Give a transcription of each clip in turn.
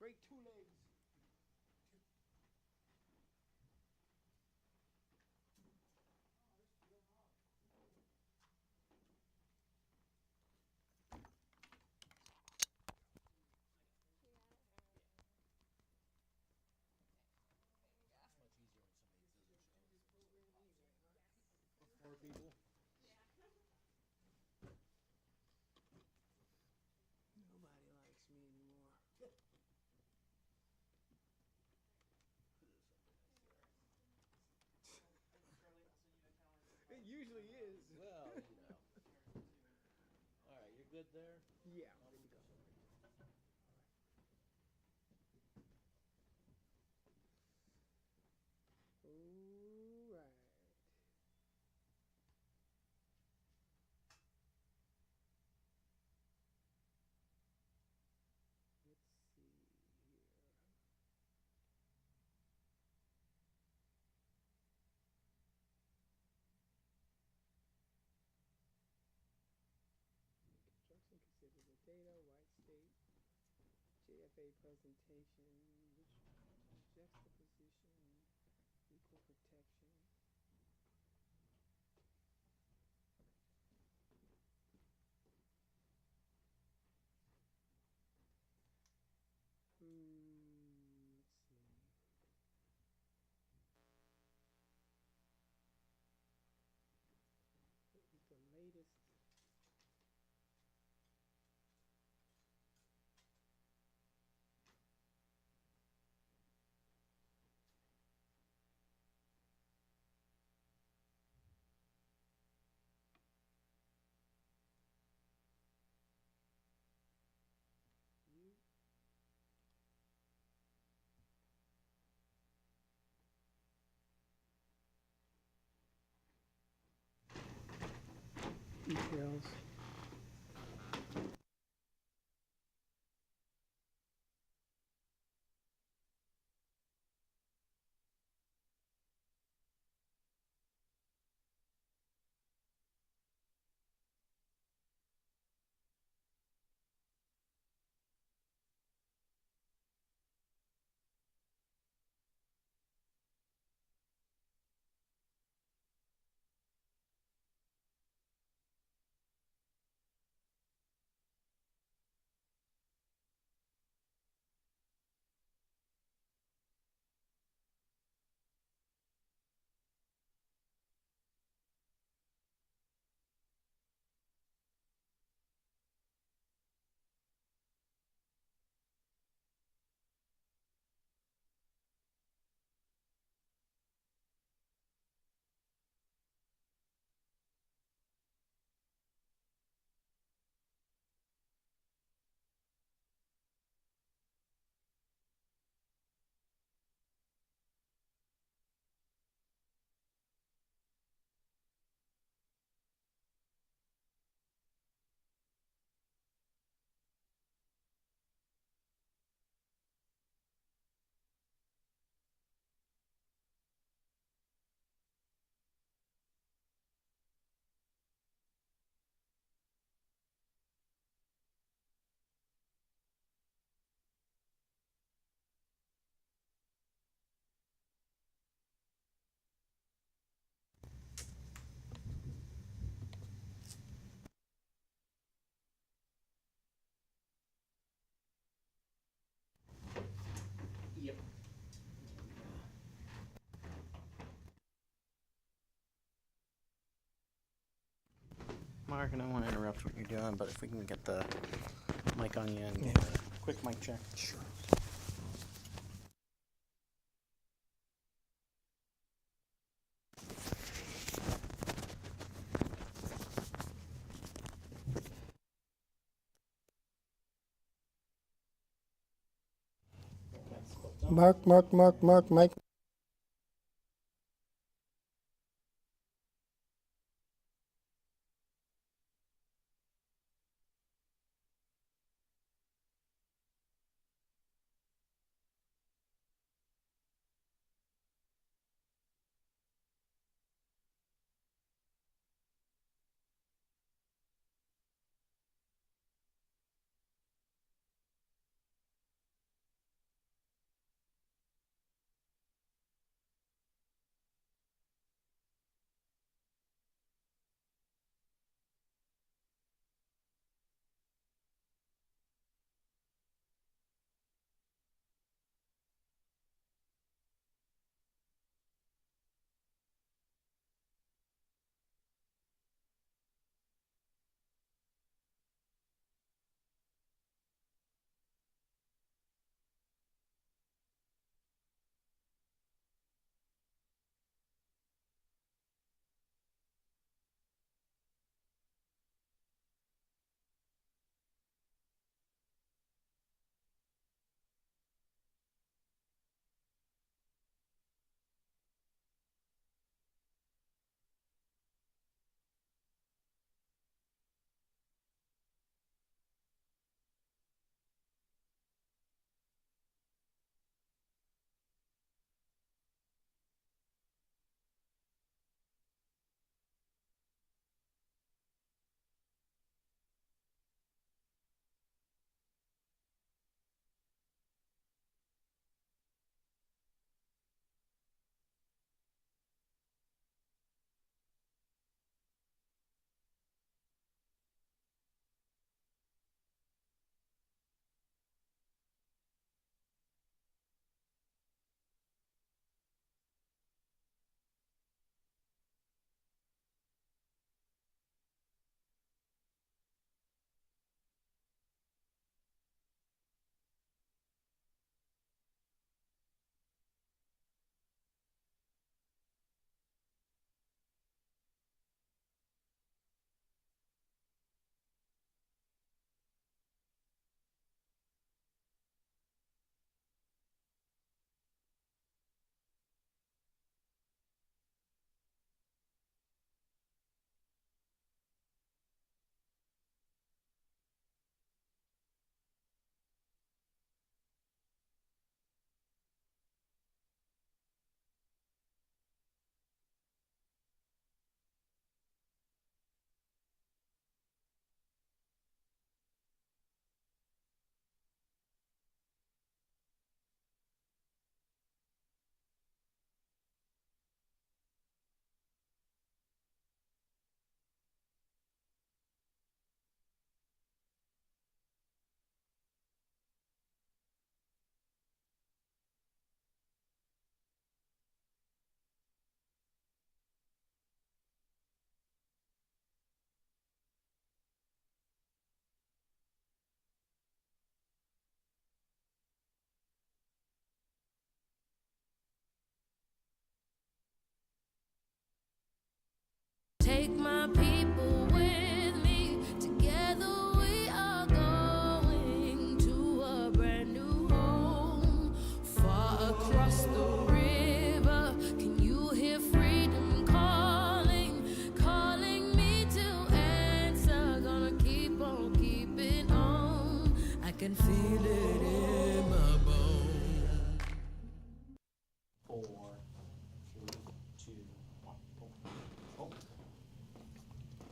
break 2 legs. Four people. Nobody likes me anymore. It usually is. Well, you know. All right, you're good there? Yeah, I'm good to go. All right. Let's see here. Construction considers the data, white state, JFA presentation, juxtaposition, equal protection. Let's see. What was the latest? You? Details. Yep. Mark, and I don't want to interrupt what you're doing, but if we can get the mic on you and quick mic check. Sure. Mark, Mike. can feel it in my bones. 4, 3, 2, 1. Oh.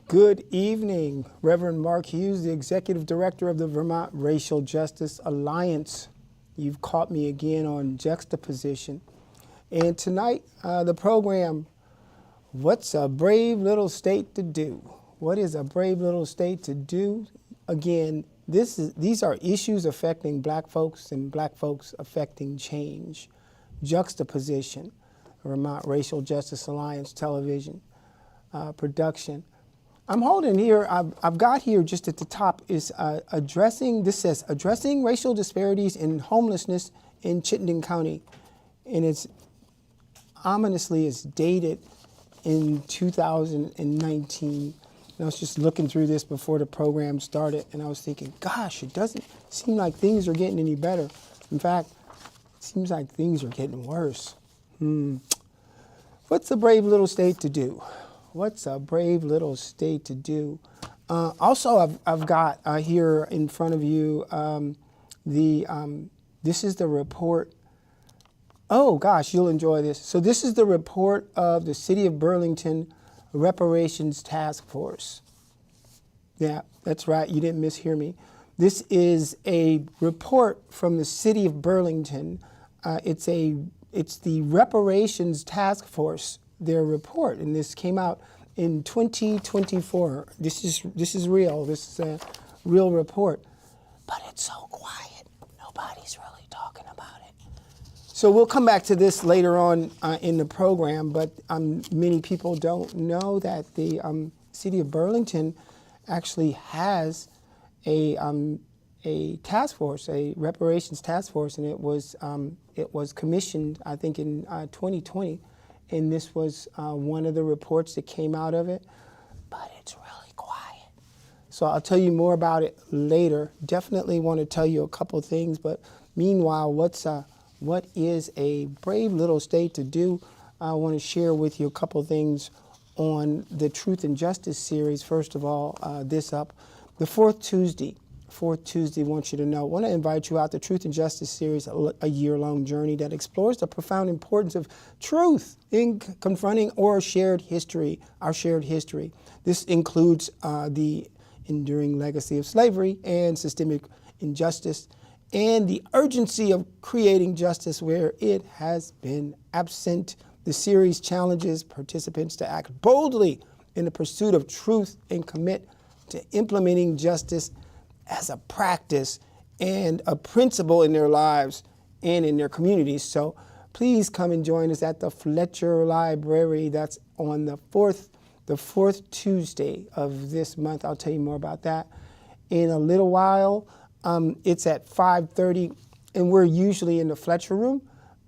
Good evening, Reverend Mark Hughes, the Executive Director of the Vermont Racial Justice Alliance. You've caught me again on Juxtaposition. And tonight, the program, What's a Brave Little State to Do? What is a brave little state to do? Again, these are issues affecting black folks and black folks affecting change. Juxtaposition, Vermont Racial Justice Alliance television production. I'm holding here, I've got here just at the top is addressing racial disparities in homelessness in Chittenden County. And it's ominously, it's dated in 2019. And I was just looking through this before the program started, and I was thinking, gosh, it doesn't seem like things are getting any better. In fact, it seems like things are getting worse. What's a brave little state to do? What's a brave little state to do? Also, I've got here in front of you this is the report. Oh gosh, you'll enjoy this. So this is the report of the City of Burlington Reparations Task Force. Yeah, that's right. You didn't mishear me. This is a report from the City of Burlington. It's the Reparations Task Force, their report, and this came out in 2024. This is real. This is a real report, but it's so quiet. Nobody's really talking about it. So we'll come back to this later on in the program, but many people don't know that the City of Burlington actually has a task force, a reparations task force, and it was commissioned, I think, in 2020, and this was one of the reports that came out of it, but it's really quiet. So I'll tell you more about it later. Definitely want to tell you a couple things, but meanwhile, what is a brave little state to do? I want to share with you a couple things on the Truth and Justice series. First of all, the fourth Tuesday, want you to know, I want to invite you out the Truth and Justice series, a year-long journey that explores the profound importance of truth in confronting our shared history. This includes the enduring legacy of slavery and systemic injustice, and the urgency of creating justice where it has been absent. The series challenges participants to act boldly in the pursuit of truth and commit to implementing justice as a practice and a principle in their lives and in their communities. So please come and join us at the Fletcher Library. That's on the fourth Tuesday of this month. I'll tell you more about that in a little while. It's at 5:30, and we're usually in the Fletcher room,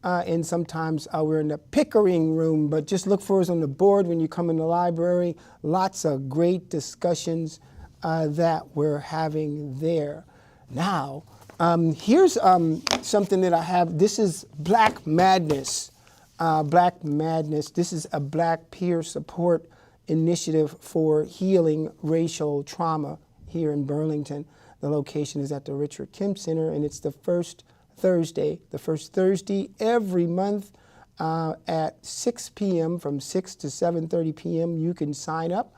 and sometimes we're in the Pickering room, but just look for us on the board when you come in the library. Lots of great discussions that we're having there. Now, here's something that I have. This is Black Madness. Black Madness. This is a Black peer support initiative for healing racial trauma here in Burlington. The location is at the Richard Kim Center, and it's the first Thursday every month at 6 p.m. from 6 to 7:30 p.m. You can sign up.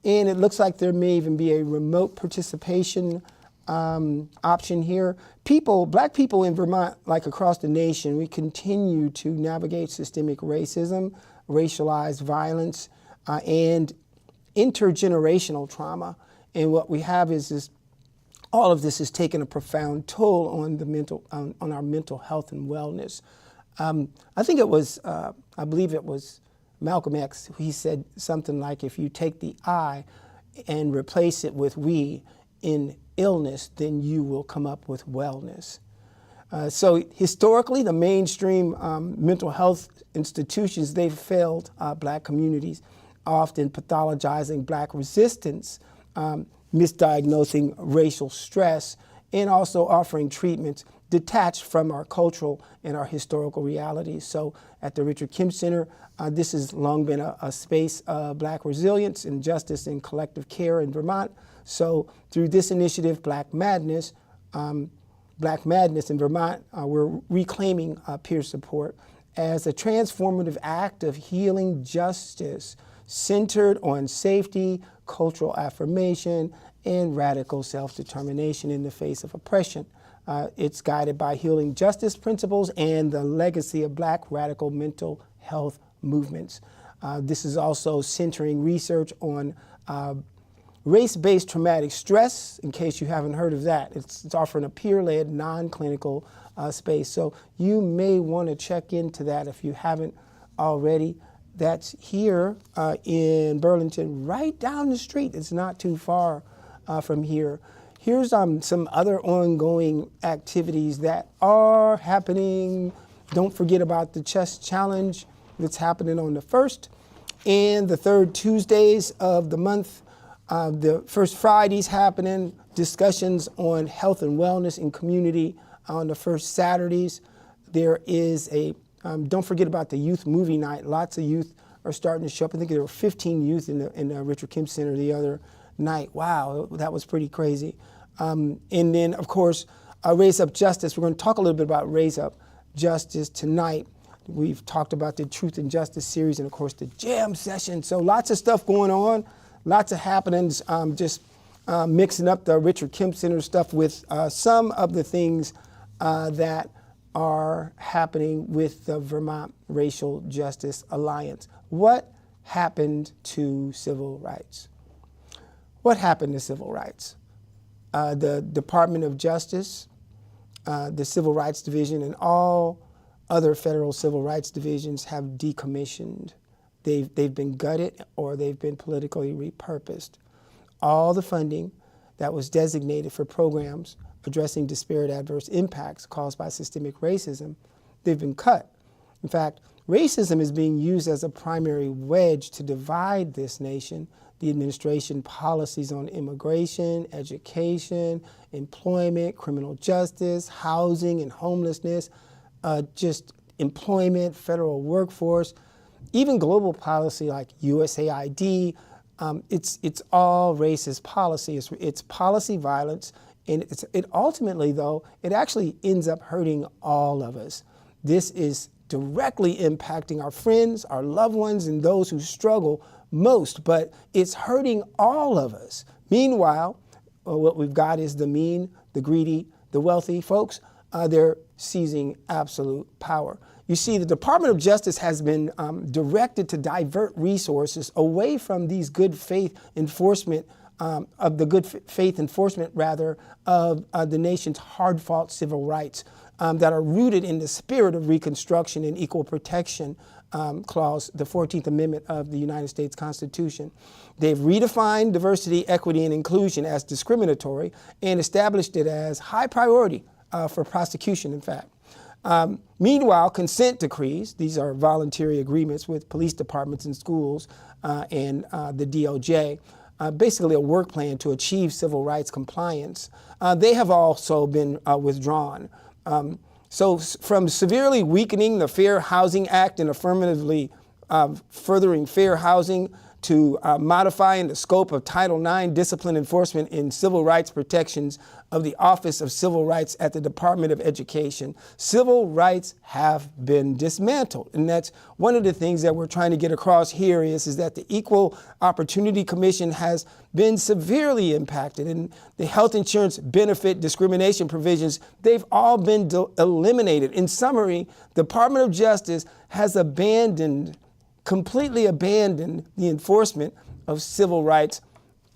And it looks like there may even be a remote participation option here. Black people in Vermont, like across the nation, we continue to navigate systemic racism, racialized violence, and intergenerational trauma. And what we have is all of this has taken a profound toll on on our mental health and wellness. I think it was, I believe it was Malcolm X. He said something like, if you take the I and replace it with we in illness, then you will come up with wellness. So historically, the mainstream mental health institutions, they've failed Black communities, often pathologizing Black resistance, misdiagnosing racial stress, and also offering treatments detached from our cultural and our historical realities. So at the Richard Kim Center, this has long been a space of Black resilience and justice and collective care in Vermont. So through this initiative, Black Madness, Black Madness in Vermont, we're reclaiming peer support as a transformative act of healing justice centered on safety, cultural affirmation, and radical self-determination in the face of oppression. It's guided by healing justice principles and the legacy of Black radical mental health movements. This is also centering research on race-based traumatic stress, in case you haven't heard of that. It's offering a peer-led, non-clinical space. So you may want to check into that if you haven't already. That's here in Burlington, right down the street. It's not too far from here. Here's some other ongoing activities that are happening. Don't forget about the Chess Challenge that's happening on the 1st and the 3rd Tuesdays of the month. The first Friday's happening, discussions on health and wellness in community on the first Saturdays. There is a, don't forget about the youth movie night. Lots of youth are starting to show up. I think there were 15 youth in the Richard Kim Center the other night. Wow, that was pretty crazy. And then, of course, Raise Up Justice. We're going to talk a little bit about Raise Up Justice tonight. We've talked about the Truth and Justice series and, of course, the jam session. So lots of stuff going on, lots of happenings, just mixing up the Richard Kim Center stuff with some of the things that are happening with the Vermont Racial Justice Alliance. What happened to civil rights? What happened to civil rights? The Department of Justice, the Civil Rights Division, and all other federal civil rights divisions have decommissioned. They've been gutted or they've been politically repurposed. All the funding that was designated for programs addressing disparate adverse impacts caused by systemic racism, they've been cut. In fact, racism is being used as a primary wedge to divide this nation. The administration policies on immigration, education, employment, criminal justice, housing and homelessness, just employment, federal workforce, even global policy like USAID, it's all racist policy. It's policy violence, and it ultimately, though, it actually ends up hurting all of us. This is directly impacting our friends, our loved ones, and those who struggle most, but it's hurting all of us. Meanwhile, what we've got is the mean, the greedy, the wealthy folks. They're seizing absolute power. You see, the Department of Justice has been directed to divert resources away from these good faith enforcement, of the nation's hard-fought civil rights that are rooted in the spirit of Reconstruction and equal protection clause, the 14th Amendment of the United States Constitution. They've redefined diversity, equity, and inclusion as discriminatory and established it as high priority for prosecution, in fact. Meanwhile, consent decrees, these are voluntary agreements with police departments and schools and the DOJ, basically a work plan to achieve civil rights compliance. They have also been withdrawn. So from severely weakening the Fair Housing Act and affirmatively furthering fair housing to modifying the scope of Title IX discipline enforcement and civil rights protections of the Office of Civil Rights at the Department of Education, civil rights have been dismantled. And that's one of the things that we're trying to get across here is that the Equal Opportunity Commission has been severely impacted, and the health insurance benefit discrimination provisions, they've all been eliminated. In summary, the Department of Justice has completely abandoned the enforcement of civil rights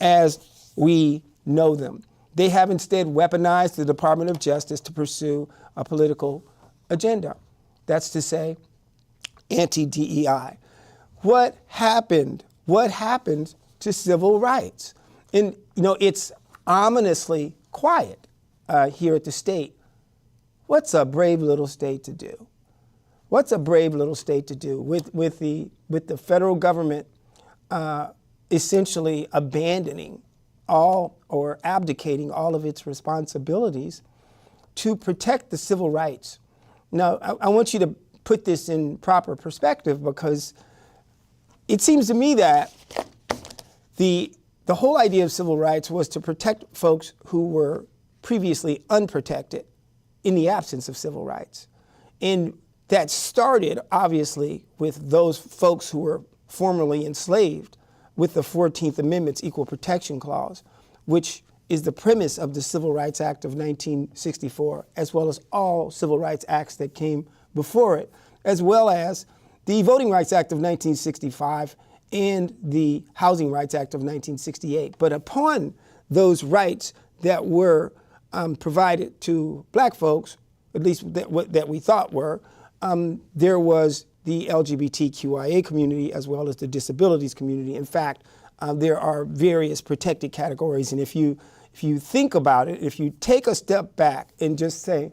as we know them. They have instead weaponized the Department of Justice to pursue a political agenda. That's to say, anti-DEI. What happened? What happened to civil rights? And, it's ominously quiet here at the state. What's a brave little state to do? What's a brave little state to do with the federal government essentially abandoning all or abdicating all of its responsibilities to protect the civil rights? Now, I want you to put this in proper perspective, because it seems to me that the whole idea of civil rights was to protect folks who were previously unprotected in the absence of civil rights. And that started, obviously, with those folks who were formerly enslaved with the 14th Amendment's Equal Protection Clause, which is the premise of the Civil Rights Act of 1964, as well as all civil rights acts that came before it, as well as the Voting Rights Act of 1965 and the Housing Rights Act of 1968. But upon those rights that were provided to black folks, at least that we thought were, there was the LGBTQIA community as well as the disabilities community. In fact, there are various protected categories, and if you think about it, if you take a step back and just say,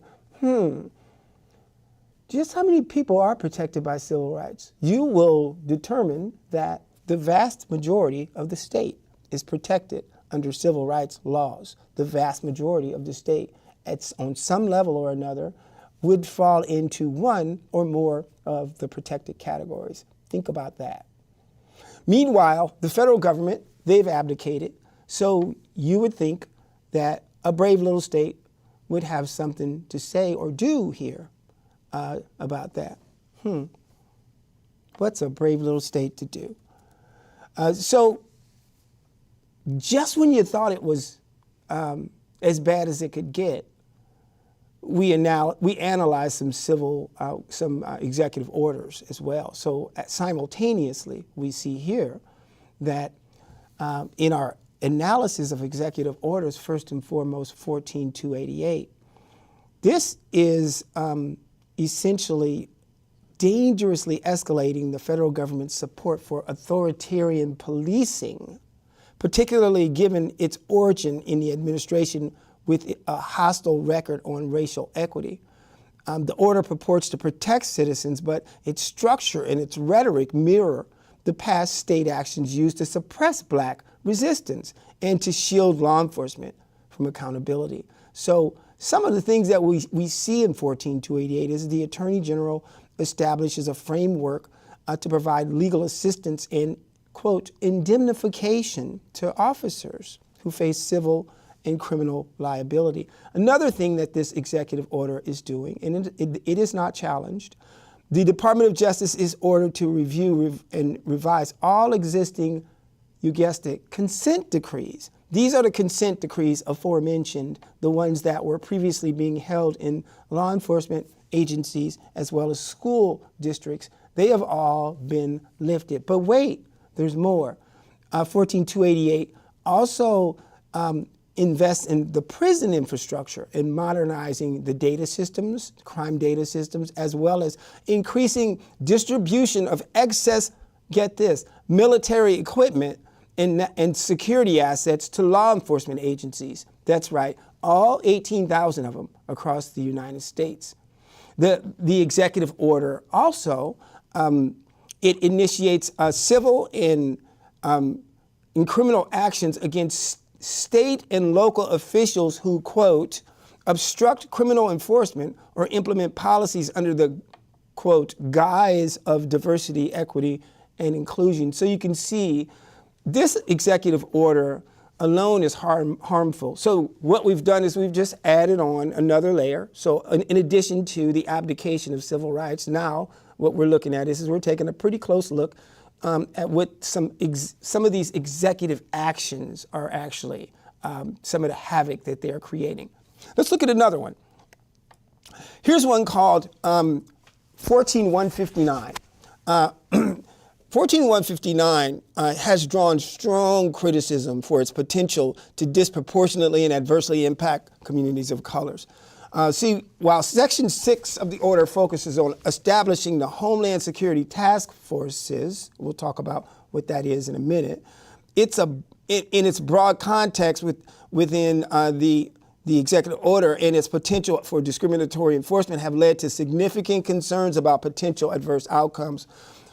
just how many people are protected by civil rights, you will determine that the vast majority of the state is protected under civil rights laws. The vast majority of the state, on some level or another, would fall into one or more of the protected categories. Think about that. Meanwhile, the federal government, they've abdicated, so you would think that a brave little state would have something to say or do here about that. What's a brave little state to do? So just when you thought it was as bad as it could get, we analyzed some executive orders as well. So simultaneously, we see here that in our analysis of executive orders, first and foremost, 14288, this is essentially dangerously escalating the federal government's support for authoritarian policing, particularly given its origin in the administration with a hostile record on racial equity. The order purports to protect citizens, but its structure and its rhetoric mirror the past state actions used to suppress black resistance and to shield law enforcement from accountability. So some of the things that we see in 14288 is the Attorney General establishes a framework to provide legal assistance and, quote, indemnification to officers who face civil and criminal liability. Another thing that this executive order is doing, and it is not challenged, the Department of Justice is ordered to review and revise all existing, you guessed it, consent decrees. These are the consent decrees aforementioned, the ones that were previously being held in law enforcement agencies as well as school districts. They have all been lifted. But wait, there's more. 14288 also invests in the prison infrastructure and modernizing the data systems, crime data systems, as well as increasing distribution of excess, get this, military equipment and security assets to law enforcement agencies. That's right, all 18,000 of them across the United States. The executive order also, it initiates civil and criminal actions against state and local officials who, quote, obstruct criminal enforcement or implement policies under the, quote, guise of diversity, equity, and inclusion. So you can see this executive order alone is harmful. So what we've done is we've just added on another layer. So in addition to the abdication of civil rights, now what we're looking at is we're taking a pretty close look at what some of these executive actions are actually, some of the havoc that they're creating. Let's look at another one. Here's one called 14159. 14159 has drawn strong criticism for its potential to disproportionately and adversely impact communities of colors. See, while Section 6 of the order focuses on establishing the Homeland Security Task Forces, we'll talk about what that is in a minute, in its broad context within the executive order and its potential for discriminatory enforcement have led to significant concerns about potential adverse outcomes.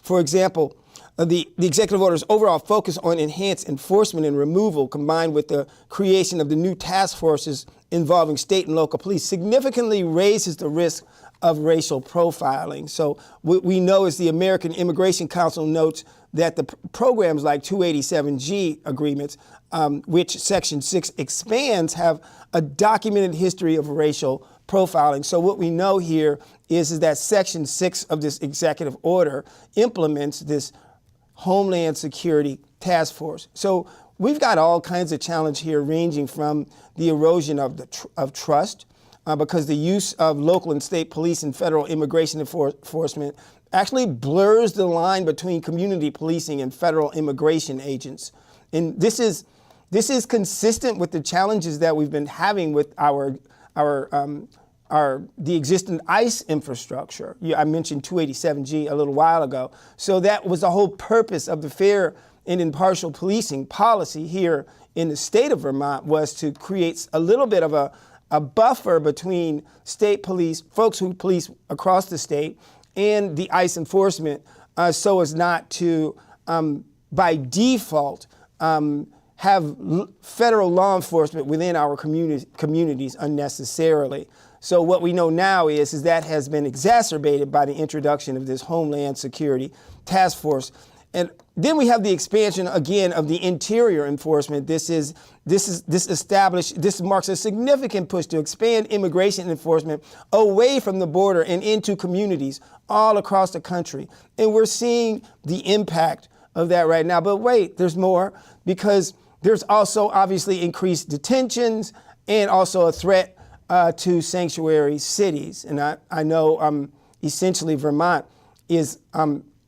For example, the executive order's overall focus on enhanced enforcement and removal, combined with the creation of the new task forces involving state and local police, significantly raises the risk of racial profiling. So what we know is the American Immigration Council notes that the programs like 287G agreements, which Section 6 expands, have a documented history of racial profiling. So what we know here is that Section 6 of this executive order implements this Homeland Security Task Force. So we've got all kinds of challenge here, ranging from the erosion of trust, because the use of local and state police and federal immigration enforcement actually blurs the line between community policing and federal immigration agents. And this is consistent with the challenges that we've been having with the existing ICE infrastructure. I mentioned 287G a little while ago. So that was the whole purpose of the fair and impartial policing policy here in the state of Vermont, was to create a little bit of a buffer between state police, folks who police across the state, and the ICE enforcement, so as not to, by default, have federal law enforcement within our communities unnecessarily. So what we know now is that has been exacerbated by the introduction of this Homeland Security Task Force. And then we have the expansion again of the interior enforcement. This marks a significant push to expand immigration enforcement away from the border and into communities all across the country. And we're seeing the impact of that right now. But wait, there's more, because there's also obviously increased detentions and also a threat to sanctuary cities. And I know essentially Vermont is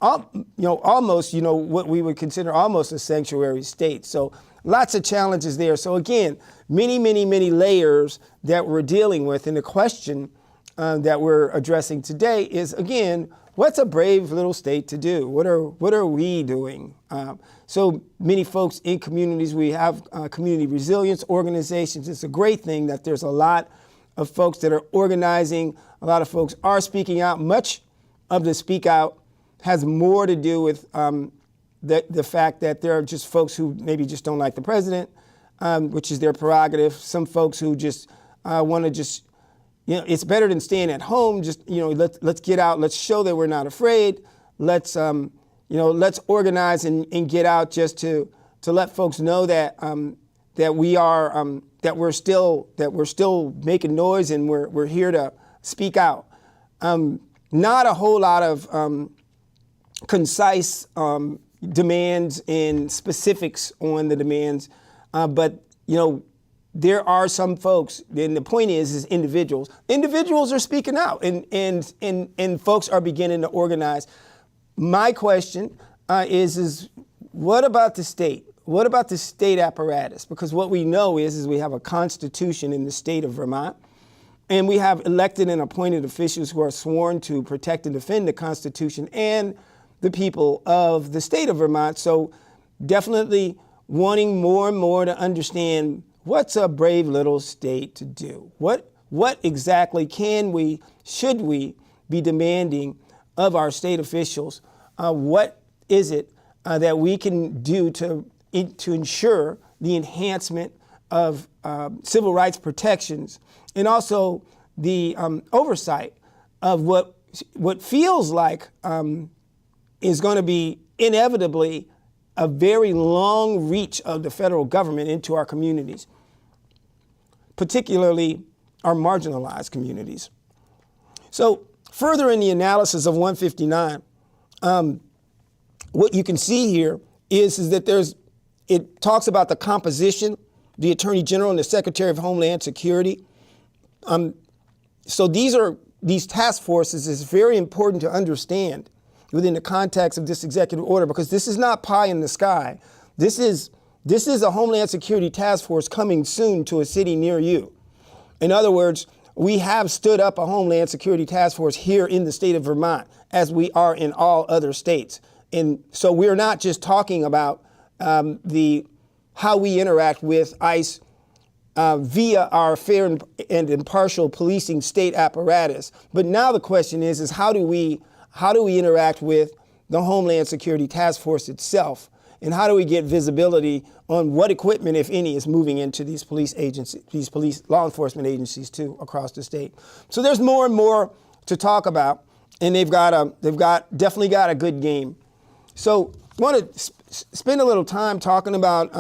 almost what we would consider almost a sanctuary state. So lots of challenges there. So again, many layers that we're dealing with. And the question that we're addressing today is, again, what's a brave little state to do? What are we doing? So many folks in communities, we have community resilience organizations. It's a great thing that there's a lot of folks that are organizing. A lot of folks are speaking out. Much of the speak out has more to do with the fact that there are just folks who maybe just don't like the president, which is their prerogative. Some folks who just want to just, it's better than staying at home. Just, let's get out. Let's show that we're not afraid. Let's organize and get out, just to let folks know that that we are that we're still making noise, and we're here to speak out. Not a whole lot of concise demands and specifics on the demands, but there are some folks, and the point is individuals are speaking out, and folks are beginning to organize. My question is what about the state? What about the state apparatus? Because what we know is we have a constitution in the state of Vermont, and we have elected and appointed officials who are sworn to protect and defend the Constitution and the people of the state of Vermont. So definitely wanting more and more to understand, what's a brave little state to do? What exactly should we be demanding of our state officials? What is it that we can do to ensure the enhancement of civil rights protections, and also the oversight of what feels like is going to be inevitably a very long reach of the federal government into our communities, particularly our marginalized communities. So further in the analysis of 159, what you can see here is that it talks about the composition, the Attorney General and the Secretary of Homeland Security. So these task forces is very important to understand within the context of this executive order, because this is not pie in the sky. This is a Homeland Security Task Force coming soon to a city near you. In other words, we have stood up a Homeland Security Task Force here in the state of Vermont, as we are in all other states. And so we're not just talking about how we interact with ICE via our fair and impartial policing state apparatus. But now the question is how do we interact with the Homeland Security Task Force itself? And how do we get visibility on what equipment, if any, is moving into these police agencies, these police law enforcement agencies too across the state? So there's more and more to talk about, and they've definitely got a good game. So want to spend a little time talking about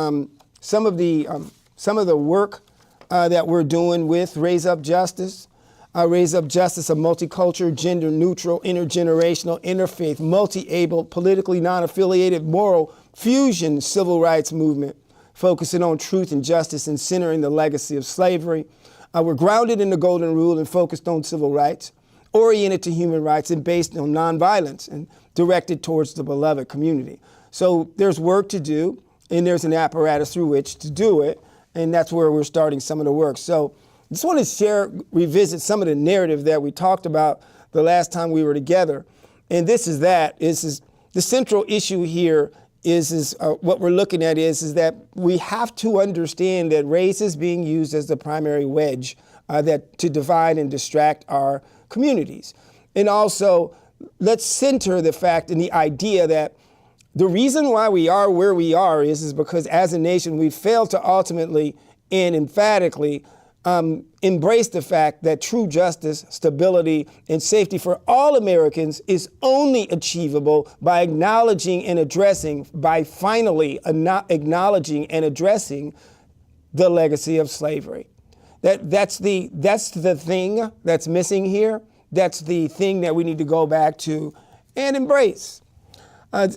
some of the work that we're doing with Raise Up Justice. Raise Up Justice, a multicultural, gender neutral, intergenerational, interfaith, multi-able, politically non-affiliated, moral fusion civil rights movement, focusing on truth and justice and centering the legacy of slavery. We're grounded in the Golden Rule and focused on civil rights, oriented to human rights and based on nonviolence and directed towards the beloved community. So there's work to do, and there's an apparatus through which to do it, and that's where we're starting some of the work. So I just want to revisit some of the narrative that we talked about the last time we were together. And this is the central issue here is what we're looking at is that we have to understand that race is being used as the primary wedge to divide and distract our communities. And also, let's center the fact and the idea that the reason why we are where we are is because as a nation, we failed to ultimately and emphatically embrace the fact that true justice, stability, and safety for all Americans is only achievable by finally acknowledging and addressing the legacy of slavery. That's the thing that's missing here. That's the thing that we need to go back to and embrace.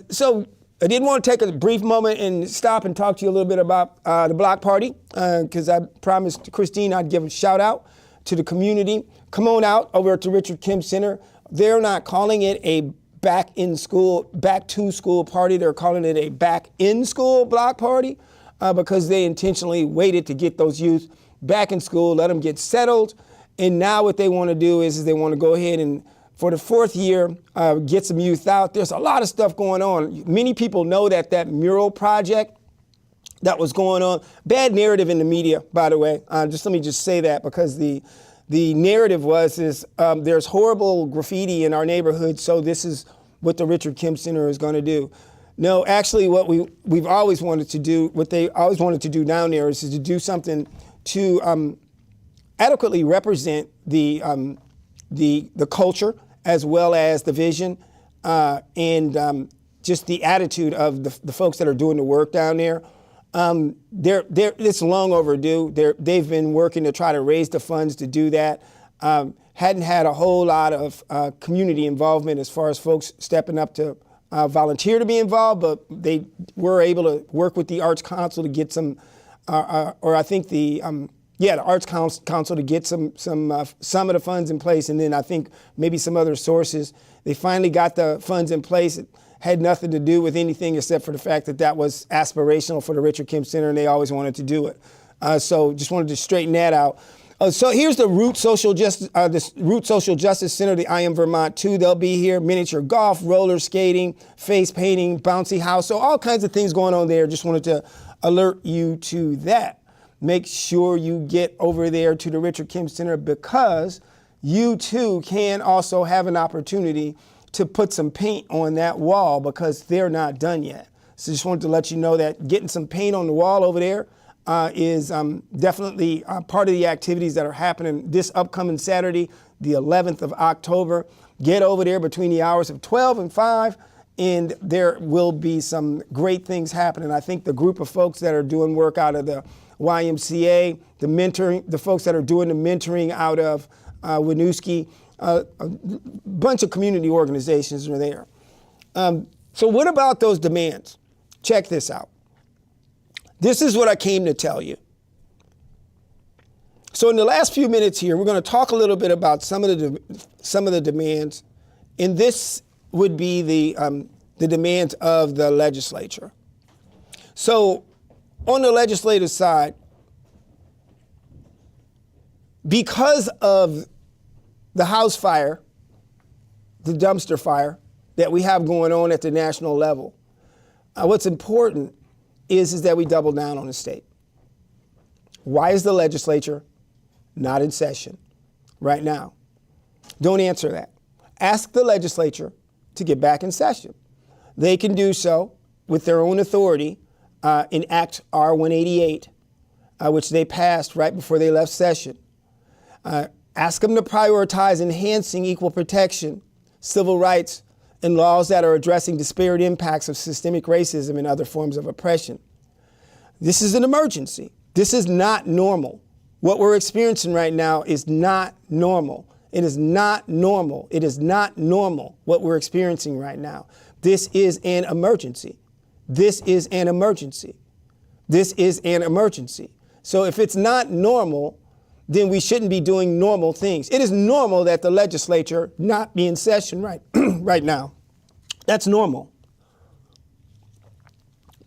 So I did want to take a brief moment and stop and talk to you a little bit about the block party, because I promised Christine I'd give a shout out to the community. Come on out over at the Richard Kim Center. They're not calling it a back to school party. They're calling it a back in school block party because they intentionally waited to get those youth back in school, let them get settled. And now what they want to do is they want to go ahead and for the fourth year, get some youth out. There's a lot of stuff going on. Many people know that mural project that was going on, bad narrative in the media, by the way. Let me say that because the narrative is there's horrible graffiti in our neighborhood, so this is what the Richard Kim Center is going to do. No, actually what we've always wanted to do, what they always wanted to do down there is to do something to adequately represent the culture as well as the vision and just the attitude of the folks that are doing the work down there. It's long overdue. They've been working to try to raise the funds to do that. Hadn't had a whole lot of community involvement as far as folks stepping up to volunteer to be involved, but they were able to work with the Arts Council to get some, the Arts Council to get some of the funds in place, and then I think maybe some other sources. They finally got the funds in place. It had nothing to do with anything except for the fact that was aspirational for the Richard Kim Center, and they always wanted to do it. So just wanted to straighten that out. So here's the Root Social Justice Center, the I Am Vermont 2. They'll be here. Miniature golf, roller skating, face painting, bouncy house. So all kinds of things going on there. Just wanted to alert you to that. Make sure you get over there to the Richard Kim Center because you too can also have an opportunity to put some paint on that wall because they're not done yet. So just wanted to let you know that getting some paint on the wall over there is definitely part of the activities that are happening this upcoming Saturday, the 11th of October. Get over there between the hours of 12 and 5. And there will be some great things happening. I think the group of folks that are doing work out of the YMCA, the folks that are doing the mentoring out of Winooski, a bunch of community organizations are there. So what about those demands? Check this out. This is what I came to tell you. So in the last few minutes here, we're going to talk a little bit about some of the demands, and this would be the demands of the legislature. So on the legislative side, because of the house fire, the dumpster fire that we have going on at the national level, what's important is that we double down on the state. Why is the legislature not in session right now? Don't answer that. Ask the legislature to get back in session. They can do so with their own authority in Act R-188, which they passed right before they left session. Ask them to prioritize enhancing equal protection, civil rights, and laws that are addressing disparate impacts of systemic racism and other forms of oppression. This is an emergency. This is not normal. What we're experiencing right now is not normal. It is not normal. It is not normal what we're experiencing right now. This is an emergency. This is an emergency. This is an emergency. So if it's not normal, then we shouldn't be doing normal things. It is normal that the legislature not be in session right now. That's normal.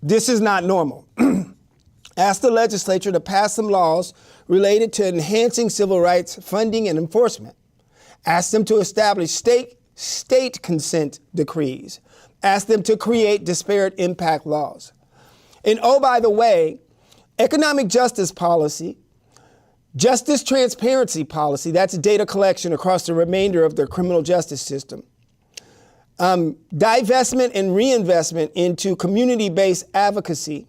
This is not normal. Ask the legislature to pass some laws related to enhancing civil rights funding and enforcement. Ask them to establish state consent decrees. Ask them to create disparate impact laws. And oh, by the way, economic justice policy, justice transparency policy, that's data collection across the remainder of the criminal justice system. Divestment and reinvestment into community-based advocacy,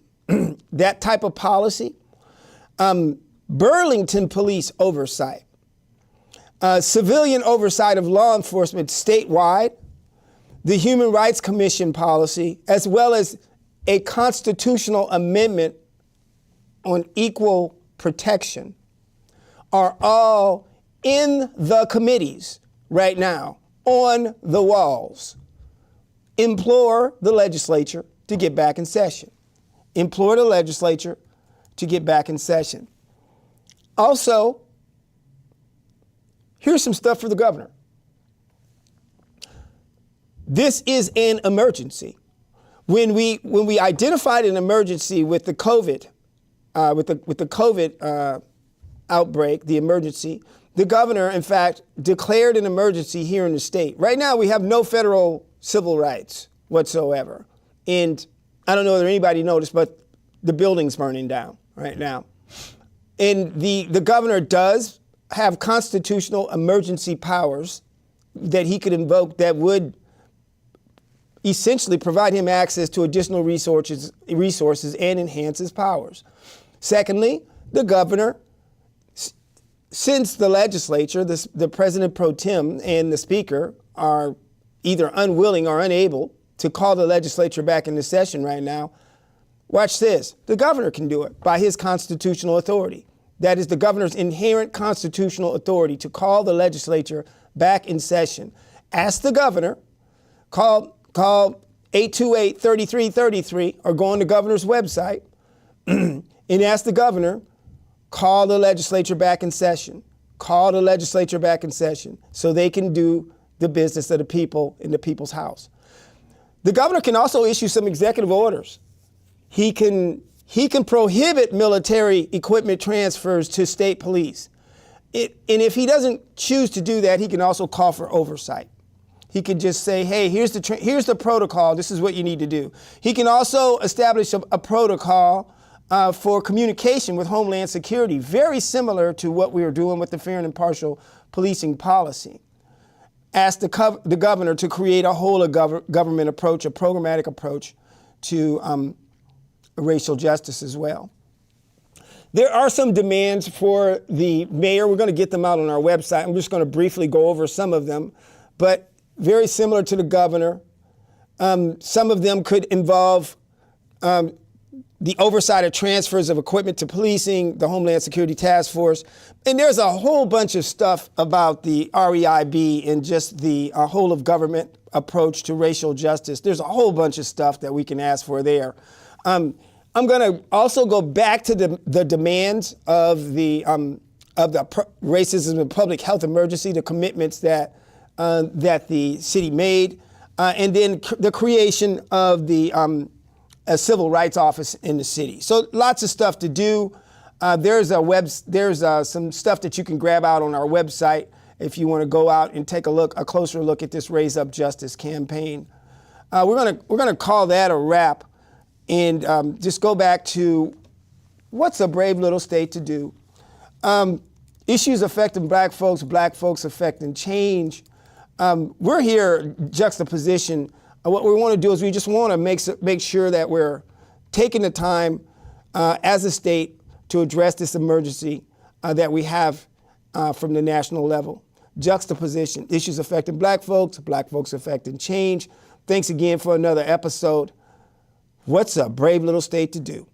that type of policy. Burlington police oversight. Civilian oversight of law enforcement statewide. The Human Rights Commission policy, as well as a constitutional amendment on equal protection, are all in the committees right now, on the walls. Implore the legislature to get back in session. Implore the legislature to get back in session. Also, here's some stuff for the governor. This is an emergency. When we identified an emergency with the COVID, outbreak, the emergency, the governor, in fact, declared an emergency here in the state. Right now, we have no federal civil rights whatsoever. And I don't know whether anybody noticed, but the building's burning down right now. And the governor does have constitutional emergency powers that he could invoke that would essentially provide him access to additional resources and enhance his powers. Secondly, the governor, since the legislature, the president pro tem and the speaker are either unwilling or unable to call the legislature back into session right now, watch this. The governor can do it by his constitutional authority. That is the governor's inherent constitutional authority to call the legislature back in session. Ask the governor, call 828-3333 or go on the governor's website and ask the governor, call the legislature back in session. Call the legislature back in session so they can do the business of the people in the people's house. The governor can also issue some executive orders. He can prohibit military equipment transfers to state police. And if he doesn't choose to do that, he can also call for oversight. He could just say, hey, here's the protocol. This is what you need to do. He can also establish a protocol for communication with Homeland Security, very similar to what we are doing with the fair and impartial policing policy. Ask the governor to create a whole of government approach, a programmatic approach to racial justice as well. There are some demands for the mayor. We're going to get them out on our website. I'm just going to briefly go over some of them, but very similar to the governor. Some of them could involve the oversight of transfers of equipment to policing, the Homeland Security Task Force. And there's a whole bunch of stuff about the REIB and just the whole of government approach to racial justice. There's a whole bunch of stuff that we can ask for there. I'm going to also go back to the demands of the racism and public health emergency, the commitments that the city made, and then the creation of the a civil rights office in the city. So lots of stuff to do. There's some stuff that you can grab out on our website if you want to go out and take a closer look at this Raise Up Justice campaign. We're gonna call that a wrap, and just go back to what's a brave little state to do. Issues affecting black folks affecting change. We're here, Juxtaposition. What we want to do is we just want to make sure that we're taking the time as a state to address this emergency that we have from the national level. Juxtaposition, issues affecting black folks affecting change. Thanks again for another episode. What's a brave little state to do?